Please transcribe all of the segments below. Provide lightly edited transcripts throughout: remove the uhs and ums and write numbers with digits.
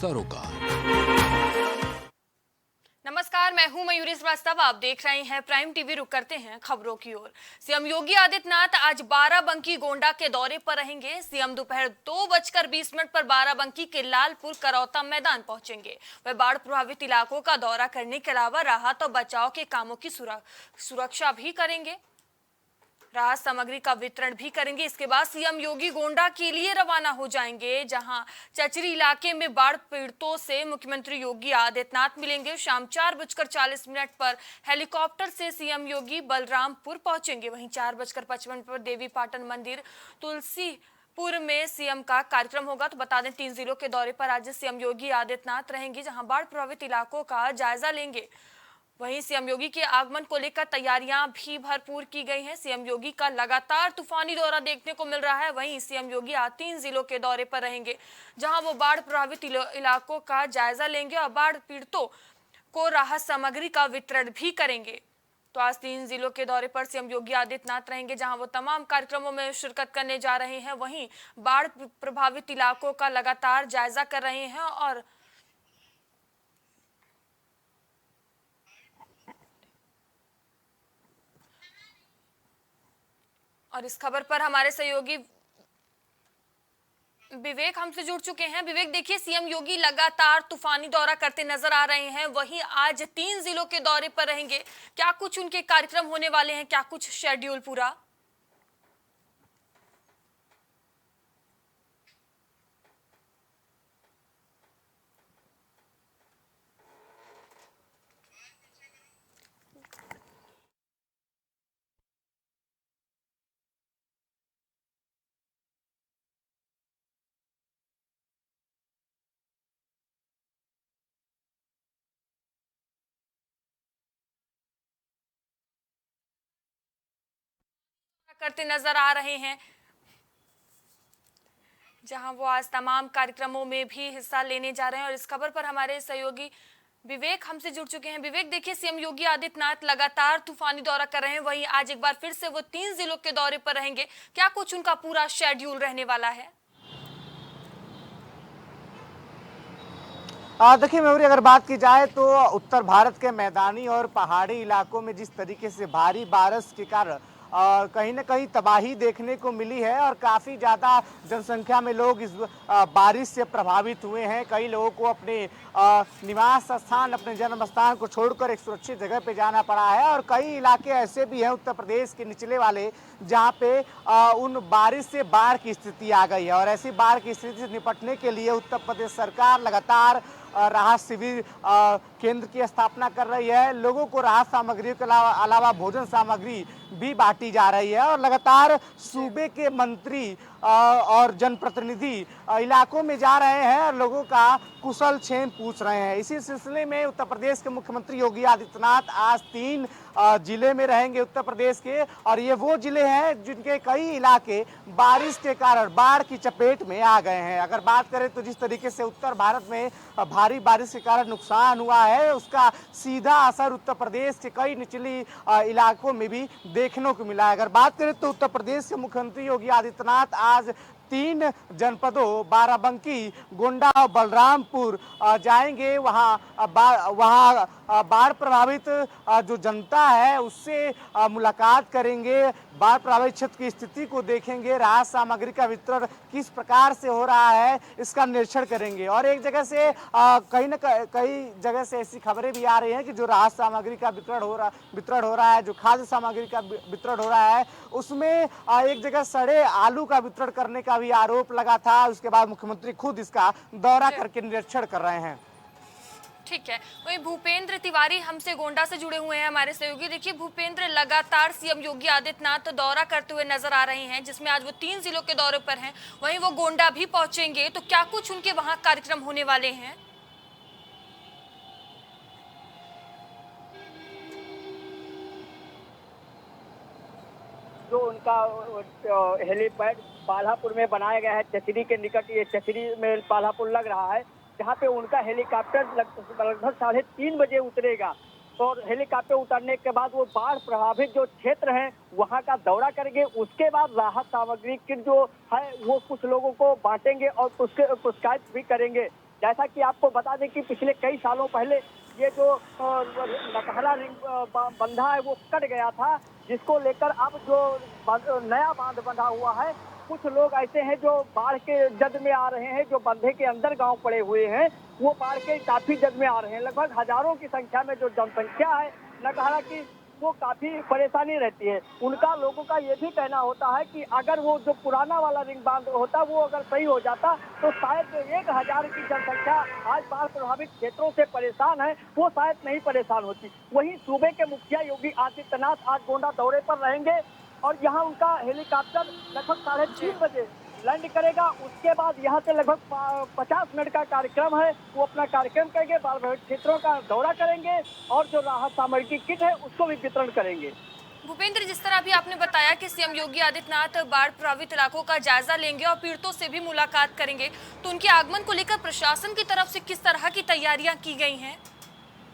सरोकार। नमस्कार, मैं हूं मयूरी श्रीवास्तव। आप देख रहे हैं प्राइम टीवी। रुक करते हैं खबरों की ओर। सीएम योगी आदित्यनाथ आज बाराबंकी गोंडा के दौरे पर रहेंगे। सीएम दोपहर 2:20 पर बाराबंकी के लालपुर करौता मैदान पहुंचेंगे। वह बाढ़ प्रभावित इलाकों का दौरा करने के अलावा राहत और बचाव के कामों की सुरक्षा भी करेंगे। राहत सामग्री का वितरण भी करेंगे। इसके बाद सीएम योगी गोंडा के लिए रवाना हो जाएंगे, जहां चचरी इलाके में बाढ़ पीड़ितों से मुख्यमंत्री योगी आदित्यनाथ मिलेंगे। शाम 4:40 पर हेलीकॉप्टर से सीएम योगी बलरामपुर पहुंचेंगे। वहीं 4:55 पर देवी पाटन मंदिर तुलसीपुर में सीएम का कार्यक्रम होगा। तो बता दें, 3 जिलों के दौरे पर आज सीएम योगी आदित्यनाथ रहेंगे, जहां बाढ़ प्रभावित इलाकों का जायजा लेंगे। वहीं सीएम योगी के आगमन को लेकर तैयारियां भी भरपूर की गई हैं। सीएम योगी का लगातार तूफानी दौरा देखने को मिल रहा है। वहीं सीएम योगी आज 3 जिलों के दौरे पर रहेंगे, जहां वो बाढ़ प्रभावित इलाकों का जायजा लेंगे और बाढ़ पीड़ितों को राहत सामग्री का वितरण भी करेंगे। तो आज 3 जिलों के दौरे पर सीएम योगी आदित्यनाथ रहेंगे, जहां वो तमाम कार्यक्रमों में शिरकत करने जा रहे हैं। वहीं बाढ़ प्रभावित इलाकों का लगातार जायजा कर रहे हैं। और इस खबर पर हमारे सहयोगी विवेक हमसे जुड़ चुके हैं। विवेक, देखिए, सीएम योगी लगातार तूफानी दौरा करते नजर आ रहे हैं। वहीं आज 3 जिलों के दौरे पर रहेंगे। क्या कुछ उनके कार्यक्रम होने वाले हैं? क्या कुछ शेड्यूल पूरा? करते नजर आ रहे हैं, जहां वो आज तमाम कार्यक्रमों में भी हिस्सा लेने जा रहे हैं। और इस खबर पर हमारे सहयोगी विवेक हमसे जुड़ चुके हैं। विवेक, देखिए, सीएम योगी आदित्यनाथ लगातार तूफानी दौरा कर रहे हैं। वहीं आज एक बार फिर से वो 3 जिलों के दौरे पर रहेंगे। क्या कुछ उनका पूरा शेड्यूल रहने वाला है? देखिए मयूरी, अगर बात की जाए तो उत्तर भारत के मैदानी और पहाड़ी इलाकों में जिस तरीके से भारी बारिश के कारण कहीं ना कहीं तबाही देखने को मिली है और काफ़ी ज़्यादा जनसंख्या में लोग इस बारिश से प्रभावित हुए हैं। कई लोगों को अपने निवास स्थान, अपने जन्म स्थान को छोड़कर एक सुरक्षित जगह पे जाना पड़ा है। और कई इलाके ऐसे भी हैं उत्तर प्रदेश के निचले वाले, जहाँ पे उन बारिश से बाढ़ की स्थिति आ गई है। और ऐसी बाढ़ की स्थिति से निपटने के लिए उत्तर प्रदेश सरकार लगातार राहत शिविर केंद्र की स्थापना कर रही है। लोगों को राहत सामग्री के अलावा भोजन सामग्री भी बांटी जा रही है। और लगातार सूबे के मंत्री और जनप्रतिनिधि इलाकों में जा रहे हैं और लोगों का कुशल क्षेम पूछ रहे हैं। इसी सिलसिले में उत्तर प्रदेश के मुख्यमंत्री योगी आदित्यनाथ आज 3 जिले में रहेंगे उत्तर प्रदेश के। और ये वो जिले हैं जिनके कई इलाके बारिश के कारण बाढ़ की चपेट में आ गए हैं। अगर बात करें तो जिस तरीके से उत्तर भारत में भारी बारिश के कारण नुकसान हुआ है, उसका सीधा असर उत्तर प्रदेश के कई निचली इलाकों में भी देखने को मिला है। अगर बात करें तो उत्तर प्रदेश के मुख्यमंत्री योगी आदित्यनाथ आज 3 जनपदों बाराबंकी, गोंडा और बलरामपुर जाएंगे। वहाँ बाढ़ प्रभावित जो जनता है उससे मुलाकात करेंगे, बाढ़ प्रभावित क्षेत्र की स्थिति को देखेंगे, राहत सामग्री का वितरण किस प्रकार से हो रहा है इसका निरीक्षण करेंगे। और एक जगह से कई जगह से ऐसी खबरें भी आ रही हैं कि जो राहत सामग्री का वितरण हो रहा है, जो खाद्य सामग्री का वितरण हो रहा है, उसमें एक जगह सड़े आलू का वितरण करने का भी आरोप लगा था। उसके बाद मुख्यमंत्री खुद इसका दौरा करके निरीक्षण कर रहे हैं। ठीक है। वहीं भूपेंद्र तिवारी हमसे गोंडा से जुड़े हुए हैं, हमारे सहयोगी। देखिए भूपेंद्र, लगातार सीएम योगी आदित्यनाथ दौरा करते हुए नजर आ रहे हैं, जिसमें आज वो 3 जिलों के दौरे पर हैं। वहीं वो गोंडा भी पहुंचेंगे, तो क्या कुछ उनके वहां कार्यक्रम होने वाले हैं? जो उनका हेलीपैड पाल्हापुर में बनाया गया है, चचरी के निकट, ये चचरी में पाल्हापुर लग रहा है, जहाँ पे उनका हेलीकॉप्टर लगभग 3:30 बजे उतरेगा। और हेलीकॉप्टर उतरने के बाद वो बाढ़ प्रभावित जो क्षेत्र हैं वहाँ का दौरा करेंगे। उसके बाद राहत सामग्री किट जो है वो कुछ लोगों को बांटेंगे और पुरस्कृत भी करेंगे। जैसा कि आपको बता दें कि पिछले कई सालों पहले ये जो नकहरा रिंग बंधा है वो कट गया था, जिसको लेकर अब जो नया बांध बंधा हुआ है, कुछ लोग ऐसे हैं जो बाढ़ के जद में आ रहे हैं, जो बंधे के अंदर गांव पड़े हुए हैं, वो बाढ़ के काफी जद में आ रहे हैं। लगभग हजारों की संख्या में जो जनसंख्या है नकहरा की, वो काफी परेशानी रहती है। उनका लोगों का ये भी कहना होता है कि अगर वो जो पुराना वाला रिंग बांध होता वो अगर सही हो जाता तो शायद 1000 की जनसंख्या आज बाढ़ प्रभावित क्षेत्रों से परेशान है, वो शायद नहीं परेशान होती। वहीं सूबे के मुखिया योगी आदित्यनाथ आज गोंडा दौरे पर रहेंगे और यहाँ उनका हेलीकॉप्टर लगभग 3:30 बजे लैंड करेगा। उसके बाद यहाँ से लगभग 50 मिनट का कार्यक्रम है, वो अपना कार्यक्रम करेंगे, बाढ़ प्रभावित क्षेत्रों का दौरा करेंगे और जो राहत सामग्री किट है उसको भी वितरण करेंगे। भूपेंद्र, जिस तरह अभी आपने बताया कि सीएम योगी आदित्यनाथ बाढ़ प्रभावित इलाकों का जायजा लेंगे और पीड़ितों से भी मुलाकात करेंगे, तो उनके आगमन को लेकर प्रशासन की तरफ से किस तरह की तैयारियां की गई हैं?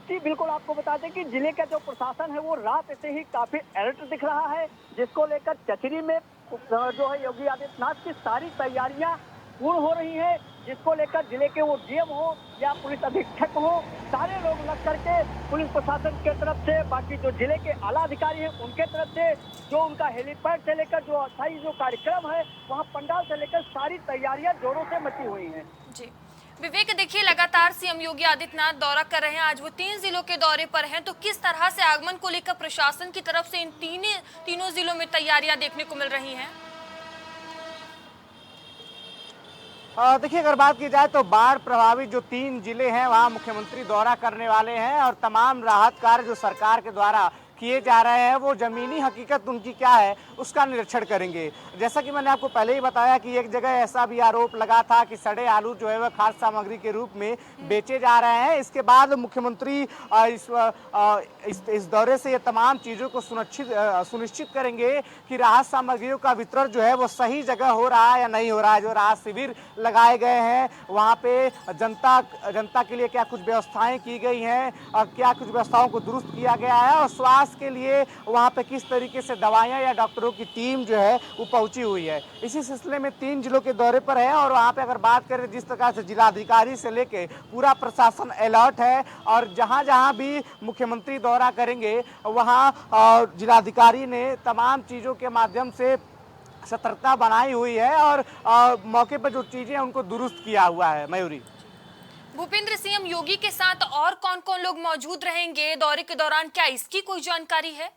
जी बिल्कुल, आपको बता दें कि जिले का जो प्रशासन है वो रात से ही काफी अलर्ट दिख रहा है, जिसको लेकर चचरी में जो है योगी आदित्यनाथ की सारी तैयारियां पूर्ण हो रही हैं, जिसको लेकर जिले के वो डीएम हो या पुलिस अधीक्षक हो, सारे लोग लग करके पुलिस प्रशासन के तरफ से, बाकी जो जिले के आला अधिकारी हैं उनके तरफ से, जो उनका हेलीपैड से लेकर जो अस्थायी जो कार्यक्रम है वहाँ पंडाल से लेकर सारी तैयारियां जोरों से मची हुई हैं। जी विवेक, देखिए लगातार सीएम योगी आदित्यनाथ दौरा कर रहे हैं, आज वो 3 जिलों के दौरे पर हैं, तो किस तरह से आगमन को लेकर प्रशासन की तरफ से इन तीनों जिलों में तैयारियां देखने को मिल रही हैं? देखिए, अगर बात की जाए तो बाढ़ प्रभावित जो 3 जिले हैं वहाँ मुख्यमंत्री दौरा करने वाले हैं और तमाम राहत कार्य जो सरकार के द्वारा किए जा रहे हैं वो जमीनी हकीकत उनकी क्या है उसका निरीक्षण करेंगे। जैसा कि मैंने आपको पहले ही बताया कि एक जगह ऐसा भी आरोप लगा था कि सड़े आलू जो है वह खाद्य सामग्री के रूप में बेचे जा रहे हैं। इसके बाद मुख्यमंत्री इस दौरे से ये तमाम चीज़ों को सुनिश्चित करेंगे कि राहत सामग्रियों का वितरण जो है वो सही जगह हो रहा है या नहीं हो रहा है। जो राहत शिविर लगाए गए हैं वहाँ पे जनता के लिए क्या कुछ व्यवस्थाएं की गई हैं और क्या कुछ व्यवस्थाओं को दुरुस्त किया गया है और स्वास्थ्य के लिए वहाँ पे किस तरीके से दवाइयाँ या डॉक्टरों की टीम जो है वो पहुंची हुई है। इसी सिलसिले में 3 जिलों के दौरे पर है और वहाँ पे अगर बात करें जिस प्रकार से जिलाधिकारी से लेके पूरा प्रशासन अलर्ट है और जहाँ जहाँ भी मुख्यमंत्री दौरा करेंगे वहाँ जिलाधिकारी ने तमाम चीज़ों के माध्यम से सतर्कता बनाई हुई है और मौके पर जो चीज़ें हैं उनको दुरुस्त किया हुआ है। मयूरी, भूपेंद्र, सीएम योगी के साथ और कौन कौन लोग मौजूद रहेंगे दौरे के दौरान, क्या इसकी कोई जानकारी है?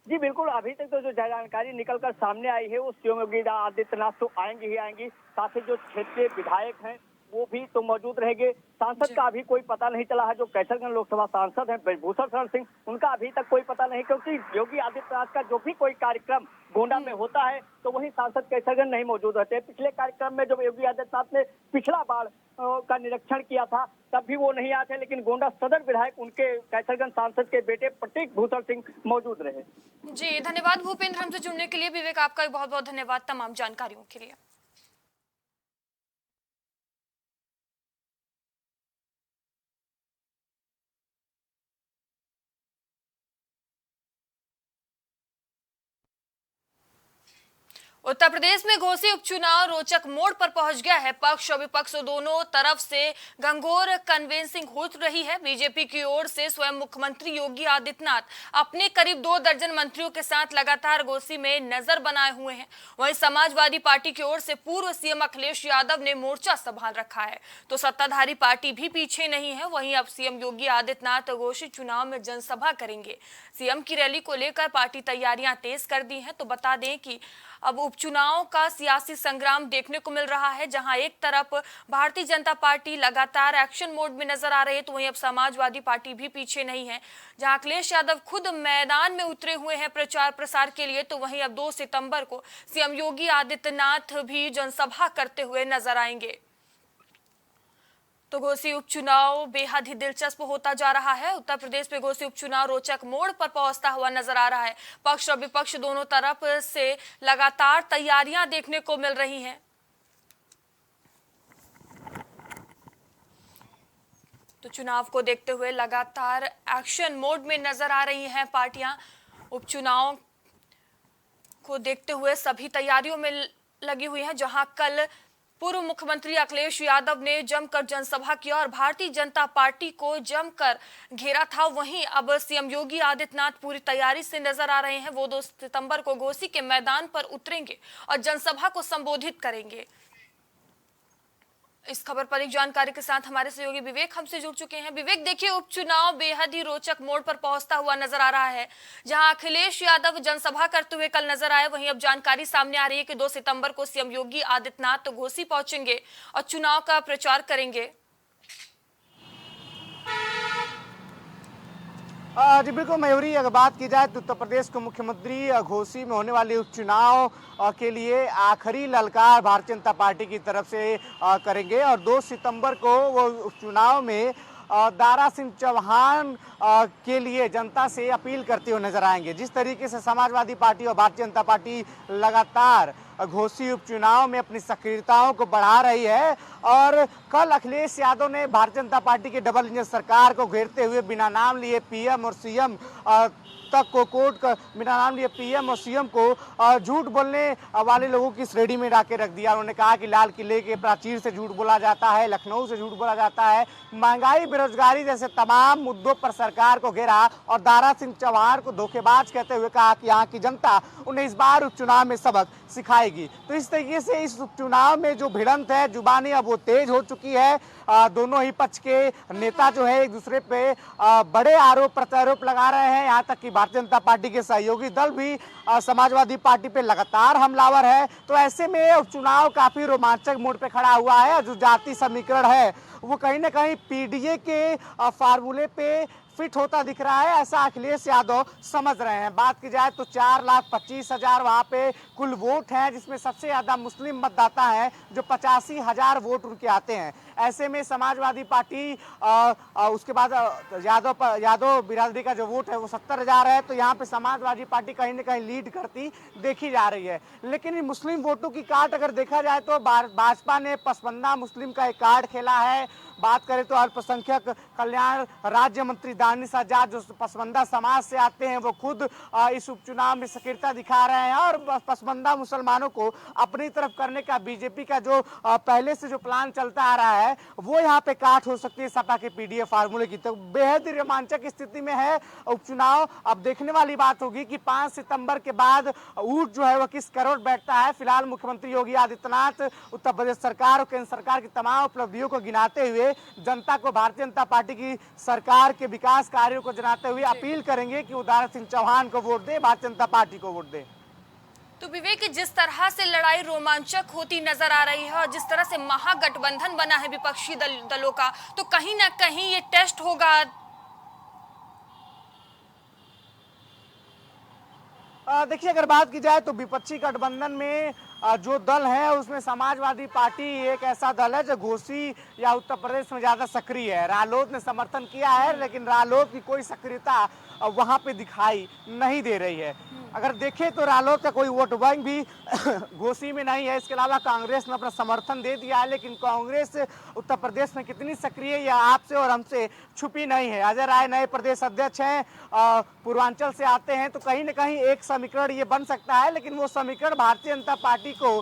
जी बिल्कुल, अभी तक तो जो जानकारी निकल कर सामने आई है वो सीएम योगी आदित्यनाथ तो आएंगे ही आएंगी, साथ ही जो क्षेत्रीय विधायक हैं वो भी तो मौजूद रहेंगे। सांसद का अभी कोई पता नहीं चला है, जो कैसरगंज लोकसभा सांसद हैं ब्रजभूषण शरण सिंह, उनका अभी तक कोई पता नहीं, क्योंकि योगी आदित्यनाथ का जो भी कोई कार्यक्रम गोंडा में होता है तो वही सांसद कैसरगंज नहीं मौजूद रहते हैं। पिछले कार्यक्रम में जब योगी आदित्यनाथ ने पिछला बाढ़ का निरीक्षण किया था तब भी वो नहीं आते, लेकिन गोंडा सदर विधायक उनके कैसरगंज सांसद के बेटे प्रतीक भूषण सिंह मौजूद रहे। जी धन्यवाद भूपेंद्र, हमसे जुड़ने के लिए। विवेक, आपका बहुत बहुत धन्यवाद तमाम जानकारियों के लिए। उत्तर प्रदेश में घोसी उपचुनाव रोचक मोड़ पर पहुंच गया है। पक्ष और विपक्ष दोनों तरफ से घंघोर कन्वेंसिंग हो रही है। बीजेपी की ओर से स्वयं मुख्यमंत्री योगी आदित्यनाथ अपने करीब 2 दर्जन मंत्रियों के साथ लगातार घोसी में नजर बनाए हुए हैं। वहीं समाजवादी पार्टी की ओर से पूर्व सीएम अखिलेश यादव ने मोर्चा संभाल रखा है, तो सत्ताधारी पार्टी भी पीछे नहीं है। वहीं अब सीएम योगी आदित्यनाथ घोसी चुनाव में जनसभा करेंगे। सीएम की रैली को लेकर पार्टी तैयारियां तेज कर दी हैं। तो बता दें कि अब उपचुनाव का सियासी संग्राम देखने को मिल रहा है, जहां एक तरफ भारतीय जनता पार्टी लगातार एक्शन मोड में नजर आ रही है, तो वहीं अब समाजवादी पार्टी भी पीछे नहीं है। जहां अखिलेश यादव खुद मैदान में उतरे हुए हैं प्रचार प्रसार के लिए, तो वहीं अब 2 सितंबर को सीएम योगी आदित्यनाथ भी जनसभा करते हुए नजर आएंगे। तो घोसी उपचुनाव बेहद ही दिलचस्प होता जा रहा है। उत्तर प्रदेश में घोसी उपचुनाव रोचक मोड़ पर पहुंचता हुआ नजर आ रहा है। पक्ष और विपक्ष दोनों तरफ से लगातार तैयारियां देखने को मिल रही हैं। तो चुनाव को देखते हुए लगातार एक्शन मोड में नजर आ रही हैं पार्टियां। उपचुनाव को देखते हुए सभी तैयारियों में लगी हुई हैं, जहां कल पूर्व मुख्यमंत्री अखिलेश यादव ने जमकर जनसभा किया और भारतीय जनता पार्टी को जमकर घेरा था। वहीं अब सीएम योगी आदित्यनाथ पूरी तैयारी से नजर आ रहे हैं। वो 2 सितंबर को घोसी के मैदान पर उतरेंगे और जनसभा को संबोधित करेंगे। इस खबर पर एक जानकारी के साथ हमारे सहयोगी विवेक हमसे जुड़ चुके हैं। विवेक, देखिए, उपचुनाव बेहद ही रोचक मोड़ पर पहुंचता हुआ नजर आ रहा है। जहां अखिलेश यादव जनसभा करते हुए कल नजर आए, वहीं अब जानकारी सामने आ रही है कि 2 सितंबर को सीएम योगी आदित्यनाथ तो घोसी पहुंचेंगे और चुनाव का प्रचार करेंगे। जी बिल्कुल मयूरी, अगर बात की जाए तो उत्तर प्रदेश के मुख्यमंत्री घोसी में होने वाले उपचुनाव के लिए आखिरी ललकार भारतीय जनता पार्टी की तरफ से करेंगे और 2 सितंबर को वो उपचुनाव में दारा सिंह चौहान के लिए जनता से अपील करते हुए नजर आएंगे। जिस तरीके से समाजवादी पार्टी और भारतीय जनता पार्टी लगातार घोसी उपचुनाव में अपनी सक्रियताओं को बढ़ा रही है और कल अखिलेश यादव ने भारतीय जनता पार्टी की डबल इंजन सरकार को घेरते हुए बिना नाम लिए पीएम और सीएम तक को कोर्ट का बिना नाम लिए पीएम और सीएम को झूठ बोलने वाले लोगों की श्रेणी में डाके रख दिया। उन्होंने कहा कि लाल किले के प्राचीर से झूठ बोला जाता है, लखनऊ से झूठ बोला जाता है, महंगाई बेरोजगारी जैसे तमाम मुद्दों पर सरकार को घेरा और दारा सिंह चौहान को धोखेबाज कहते हुए कहा कि यहाँ की जनता उन्हें इस बार उपचुनाव में सबक सिखाएगी। तो इस तरीके से इस उपचुनाव में जो भिड़ंत है जुबानी अब वो तेज हो चुकी है। दोनों ही पक्ष के नेता जो है एक दूसरे पे बड़े आरोप प्रत्यारोप लगा रहे हैं। यहाँ तक कि भारतीय जनता पार्टी के सहयोगी दल भी समाजवादी पार्टी पे लगातार हमलावर है। तो ऐसे में उपचुनाव काफी रोमांचक मोड़ पे खड़ा हुआ है। जो जाति समीकरण है वो कहीं ना कहीं पीडीए के फार्मूले पे फिट होता दिख रहा है, ऐसा अखिलेश यादव समझ रहे हैं। बात की जाए तो 4,25,000 वहाँ पे कुल वोट हैं, जिसमें सबसे ज्यादा मुस्लिम मतदाता हैं जो 85,000 वोट उनके आते हैं। ऐसे में समाजवादी पार्टी उसके बाद यादव बिरादरी का जो वोट है वो 70,000 है। तो यहाँ पे समाजवादी पार्टी कहीं ना कहीं लीड करती देखी जा रही है। लेकिन इन मुस्लिम वोटों की काट अगर देखा जाए तो भाजपा ने पसमंदा मुस्लिम का एक कार्ड खेला है। बात करें तो अल्पसंख्यक कल्याण राज्य मंत्री दानिश आजाद जो पसमंदा समाज से आते हैं वो खुद इस उपचुनाव में सक्रियता दिखा रहे हैं और पसमंदा मुसलमानों को अपनी तरफ करने का बीजेपी का जो पहले से जो प्लान चलता आ रहा है वो यहाँ पे काट हो सकती है सपा के पीडीए फार्मूले की। तो बेहद रोमांचक स्थिति में है उपचुनाव। अब देखने वाली बात होगी कि 5 सितंबर के बाद ऊँट जो है वो किस करोड़ बैठता है। फिलहाल मुख्यमंत्री योगी आदित्यनाथ उत्तर प्रदेश सरकार और केंद्र सरकार की तमाम उपलब्धियों को गिनाते हुए जनता को भारतीय जनता पार्टी की सरकार के विकास कार्यों को जनाते हुए अपील करेंगे कि वो दारा सिंह चौहान को वोट दे, भारतीय जनता पार्टी को वोट दे। तो विवेक, जिस तरह से लड़ाई रोमांचक होती नजर आ रही है और जिस तरह से महागठबंधन बना है विपक्षी दलों का, तो कहीं ना कहीं ये टेस्ट होगा। देखिए, अगर बात की जाए तो विपक्षी गठबंधन में जो दल है उसमें समाजवादी पार्टी एक ऐसा दल है जो घोसी या उत्तर प्रदेश में ज्यादा सक्रिय है। रालोद ने समर्थन किया है लेकिन रालोद की कोई सक्रियता वहां पे दिखाई नहीं दे रही है। अगर देखें तो रालोद का कोई वोट बैंक भी घोसी में नहीं है। इसके अलावा कांग्रेस ने अपना समर्थन दे दिया है, लेकिन कांग्रेस उत्तर प्रदेश में कितनी सक्रिय या आपसे और हमसे छुपी नहीं है। अजय राय नए प्रदेश अध्यक्ष हैं, पूर्वांचल से आते हैं, तो कहीं ना कहीं एक समीकरण ये बन सकता है, लेकिन वो समीकरण भारतीय जनता पार्टी को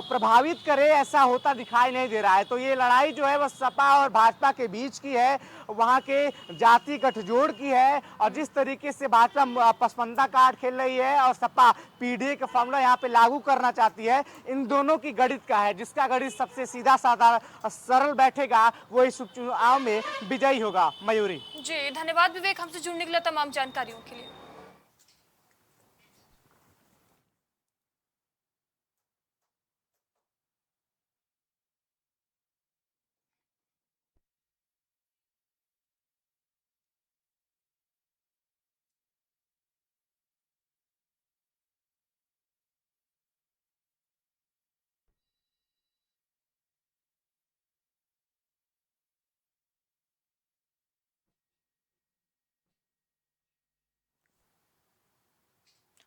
प्रभावित करे ऐसा होता दिखाई नहीं दे रहा है। तो ये लड़ाई जो है वह सपा और भाजपा के बीच की है, वहाँ के जाति गठजोड़ की है। और जिस तरीके से भाजपा पसमंदा कार्ड खेल रही है और सपा पीडीए का फॉर्मूला यहाँ पे लागू करना चाहती है, इन दोनों की गणित का है। जिसका गणित सबसे सीधा साधा सरल बैठेगा वो इस उपचुनाव में विजयी होगा। मयूरी जी, धन्यवाद विवेक, हमसे जुड़ने के लिए, तमाम जानकारियों के लिए।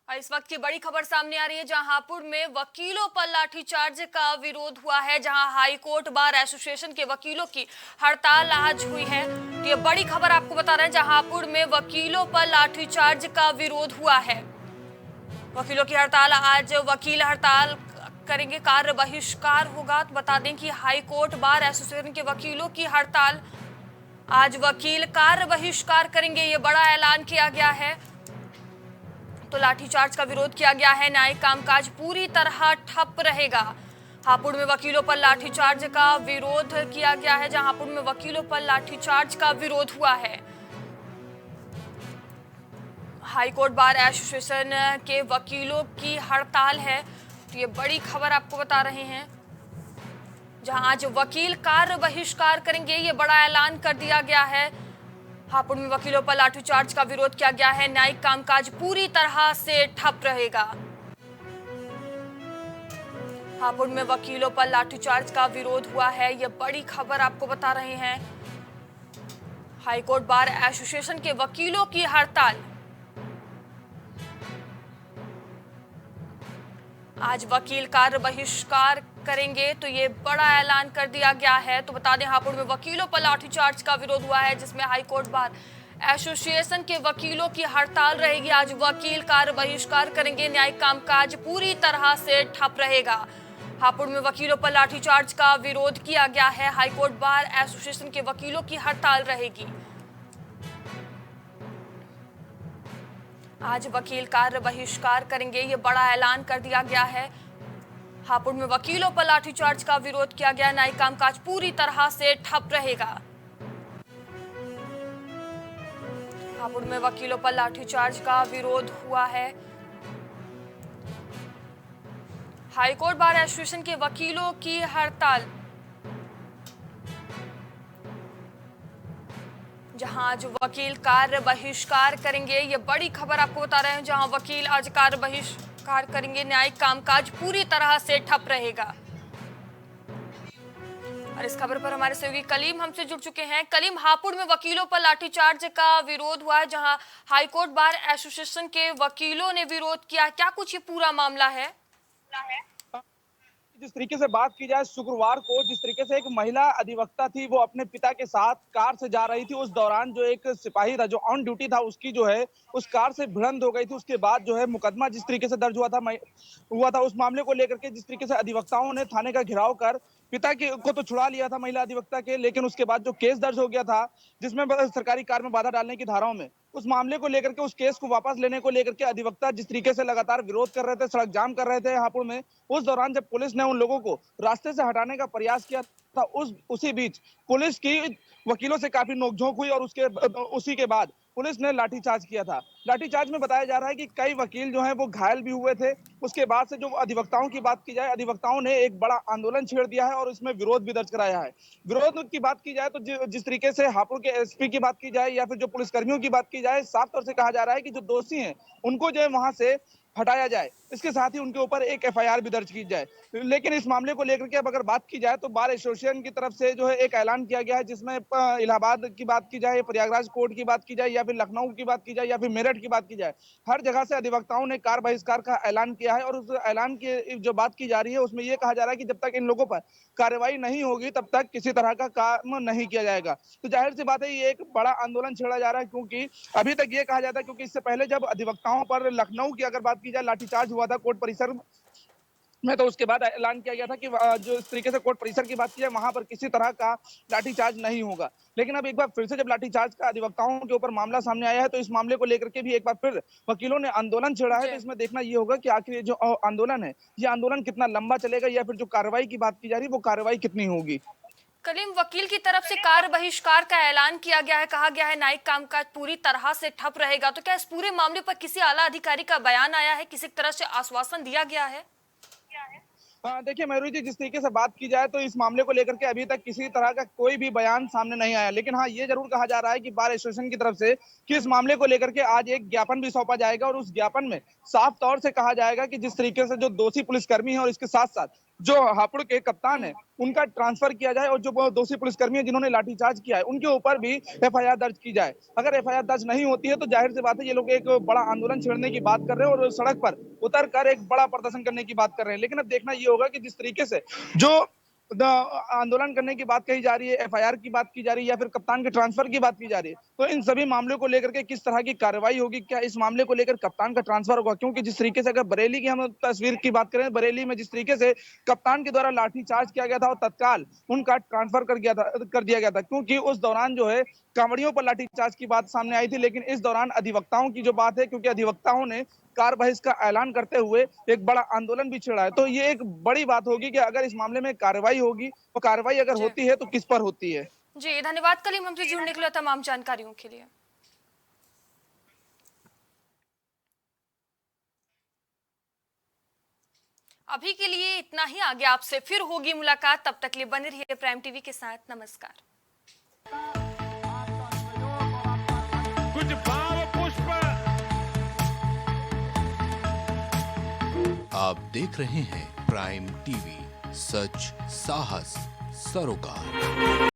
इस वक्त की बड़ी खबर सामने आ रही है, जहां हापुड़ में वकीलों पर लाठीचार्ज का विरोध हुआ है, जहां हाई कोर्ट बार एसोसिएशन के वकीलों की हड़ताल आज हुई है। तो ये बड़ी खबर आपको बता रहे हैं, जहां हापुड़ में वकीलों पर लाठीचार्ज का विरोध हुआ है। वकीलों की हड़ताल आज, वकील हड़ताल करेंगे, कार्य बहिष्कार होगा। तो बता दें कि हाई कोर्ट बार एसोसिएशन के वकीलों की हड़ताल, आज वकील कार्य बहिष्कार करेंगे, ये बड़ा ऐलान किया गया है। तो लाठीचार्ज का विरोध किया गया है, न्यायिक कामकाज पूरी तरह ठप रहेगा। हापुड़ में वकीलों पर लाठीचार्ज का विरोध किया गया है, जहां हापुड़ में वकीलों पर लाठीचार्ज का विरोध हुआ है। हाईकोर्ट बार एसोसिएशन के वकीलों की हड़ताल है, तो ये बड़ी खबर आपको बता रहे हैं, जहां आज वकील कार्य बहिष्कार करेंगे, ये बड़ा ऐलान कर दिया गया है। हापुड़ में वकीलों पर लाठीचार्ज का विरोध किया गया है, न्यायिक कामकाज पूरी तरह से ठप रहेगा। हापुड़ में वकीलों पर लाठीचार्ज का विरोध हुआ है, ये बड़ी खबर आपको बता रहे हैं। हाईकोर्ट बार एसोसिएशन के वकीलों की हड़ताल, आज वकील कार्य बहिष्कार करेंगे, तो ये बड़ा ऐलान कर दिया गया है। तो बता दें हापुड़ में वकीलों पर लाठीचार्ज का विरोध हुआ है, जिसमें हाईकोर्ट बार एसोसिएशन के वकीलों की हड़ताल रहेगी। आज वकील कार्य बहिष्कार करेंगे, न्यायिक कामकाज पूरी तरह से ठप रहेगा। हापुड़ में वकीलों पर लाठीचार्ज का विरोध किया गया है, हाईकोर्ट बार एसोसिएशन के वकीलों की हड़ताल रहेगी। आज वकील कार्य बहिष्कार करेंगे, ये बड़ा ऐलान कर दिया गया है। हापुड़ में वकीलों पर लाठीचार्ज का विरोध किया गया, न्यायिक कामकाज पूरी तरह से ठप रहेगा। हापुड़ में वकीलों पर लाठीचार्ज का विरोध हुआ है। हाईकोर्ट बार एसोसिएशन के वकीलों की हड़ताल, जहां आज वकील कार्य बहिष्कार करेंगे, ये बड़ी खबर आपको बता रहे हैं, जहां वकील आज कार्य बहिष्कार करेंगे, न्यायिक कामकाज पूरी तरह से ठप रहेगा। और इस खबर पर हमारे सहयोगी कलीम हमसे जुड़ चुके हैं। कलीम, हापुड़ में वकीलों पर लाठीचार्ज का विरोध हुआ है, जहां हाईकोर्ट बार एसोसिएशन के वकीलों ने विरोध किया, क्या कुछ ये पूरा मामला है? जिस तरीके से बात की जाए, शुक्रवार को जिस तरीके से एक महिला अधिवक्ता थी, वो अपने पिता के साथ कार से जा रही थी। उस दौरान जो एक सिपाही था, जो ऑन ड्यूटी था, उसकी जो है उस कार से भिड़ंत हो गई थी। उसके बाद जो है मुकदमा जिस तरीके से दर्ज हुआ था, उस मामले को लेकर के जिस तरीके से अधिवक्ताओं ने थाने का घेराव कर पिता को तो छुड़ा लिया था महिला अधिवक्ता के, लेकिन उसके बाद जो केस दर्ज हो गया था, जिसमें सरकारी कार में बाधा डालने की धाराओं में, उस मामले को लेकर के, उस केस को वापस लेने को लेकर के अधिवक्ता जिस तरीके से लगातार विरोध कर रहे थे, सड़क जाम कर रहे थे हापुड़ में, उस दौरान जब पुलिस ने उन लोगों को रास्ते से हटाने का प्रयास किया था, उसी बीच पुलिस की वकीलों से काफी नोकझोंक हुई और उसी के बाद पुलिस ने लाठीचार्ज किया था। लाठीचार्ज में बताया जा रहा है कि कई वकील जो हैं वो घायल भी हुए थे। उसके बाद से जो अधिवक्ताओं की बात की जाए, अधिवक्ताओं ने एक बड़ा आंदोलन छेड़ दिया है और इसमें विरोध भी दर्ज कराया है। विरोध की बात की जाए तो जिस तरीके से हापुड़ के एसपी की बात की जाए या फिर जो पुलिसकर्मियों की बात की जाए, साफ तौर से कहा जा रहा है कि जो दोषी हैं उनको जो है वहां से हटाया जाए, इसके साथ ही उनके ऊपर एक एफआईआर भी दर्ज की जाए। लेकिन इस मामले को लेकर के अब अगर बात की जाए तो बार एसोसिएशन की तरफ से जो है एक ऐलान किया गया है, जिसमें इलाहाबाद की बात की जाए, प्रयागराज कोर्ट की बात की जाए या फिर लखनऊ की बात की जाए या फिर मेरठ की बात की जाए, हर जगह से अधिवक्ताओं ने कार बहिष्कार का ऐलान किया है। और उस ऐलान की जो बात की जा रही है उसमें यह कहा जा रहा है कि जब तक इन लोगों पर कार्रवाई नहीं होगी तब तक किसी तरह का काम नहीं किया जाएगा। तो जाहिर सी बात है ये एक बड़ा आंदोलन छेड़ा जा रहा है, क्योंकि अभी तक ये कहा जाता है, क्योंकि इससे पहले जब अधिवक्ताओं पर लखनऊ की अगर बात की जाए लाठीचार्ज हुआ था कोर्ट परिसर में, तो उसके बाद ऐलान किया गया था कि जो इस तरीके से कोर्ट परिसर की बात की जाए वहां पर किसी तरह का लाठीचार्ज नहीं होगा। लेकिन अब एक बार फिर से जब लाठीचार्ज का अधिवक्ताओं के ऊपर मामला सामने आया है, तो इस मामले को लेकर के भी एक बार फिर वकीलों ने आंदोलन छेड़ा है। तो इसमें देखना ये होगा कि आखिर ये जो आंदोलन है, ये आंदोलन कितना लंबा चलेगा या फिर जो कार्रवाई की बात की जा रही है वो कार्रवाई कितनी होगी। कलीम, वकील की तरफ से कार्य बहिष्कार का ऐलान किया गया है, कहा गया है न्यायिक कामकाज पूरी तरह से ठप रहेगा, तो क्या इस पूरे मामले पर किसी आला अधिकारी का बयान आया है, किसी तरह से आश्वासन दिया गया है? देखिए मयूरी जी, जिस तरीके से बात की जाए तो इस मामले को लेकर के अभी तक किसी तरह का कोई भी बयान सामने नहीं आया। लेकिन हाँ, ये जरूर कहा जा रहा है कि बार एसोसिएशन की तरफ से कि इस मामले को लेकर के आज एक ज्ञापन भी सौंपा जाएगा और उस ज्ञापन में साफ तौर से कहा जाएगा कि जिस तरीके से जो दोषी पुलिसकर्मी है और इसके साथ साथ जो हापुड़ के कप्तान है उनका ट्रांसफर किया जाए और जो दोषी पुलिसकर्मी है जिन्होंने लाठीचार्ज किया है उनके ऊपर भी एफआईआर दर्ज की जाए। अगर एफआईआर दर्ज नहीं होती है तो जाहिर सी बात है ये लोग एक बड़ा आंदोलन छेड़ने की बात कर रहे हैं और सड़क पर उतर कर एक बड़ा प्रदर्शन करने की बात कर रहे हैं। लेकिन अब देखना ये होगा कि जिस तरीके से जो आंदोलन करने की बात कही जा रही है, एफआईआर की बात की जा रही है या फिर कप्तान के ट्रांसफर की बात की जा रही है। तो इन सभी मामलों को लेकर के किस तरह की कार्रवाई होगी, क्या इस मामले को लेकर कप्तान का ट्रांसफर होगा? क्योंकि जिस तरीके से अगर बरेली की हम तस्वीर की बात करें, बरेली में जिस तरीके से कप्तान के द्वारा लाठीचार्ज किया गया था और तत्काल उनका ट्रांसफर कर दिया गया था, क्योंकि उस दौरान जो है कांवड़ियों पर लाठीचार्ज की बात सामने आई थी। लेकिन इस दौरान अधिवक्ताओं की जो बात है, क्योंकि अधिवक्ताओं ने कार बहिष् का ऐलान करते हुए एक बड़ा आंदोलन भी छेड़ा है, तो ये एक बड़ी बात होगी कि अगर इस मामले में कार्रवाई होगी, तो कार्रवाई अगर जी होती है तो किस पर होती है। जी, धन्यवाद कलीम हमसे जुड़ने के लिए, तमाम जानकारियों के लिए। अभी के लिए इतना ही, आगे आपसे फिर होगी मुलाकात, तब तक के लिए बने रहिए प्राइम टीवी के साथ। नमस्कार। कुछ भाव पुष्प। आप देख रहे हैं प्राइम टीवी, सच साहस सरोकार।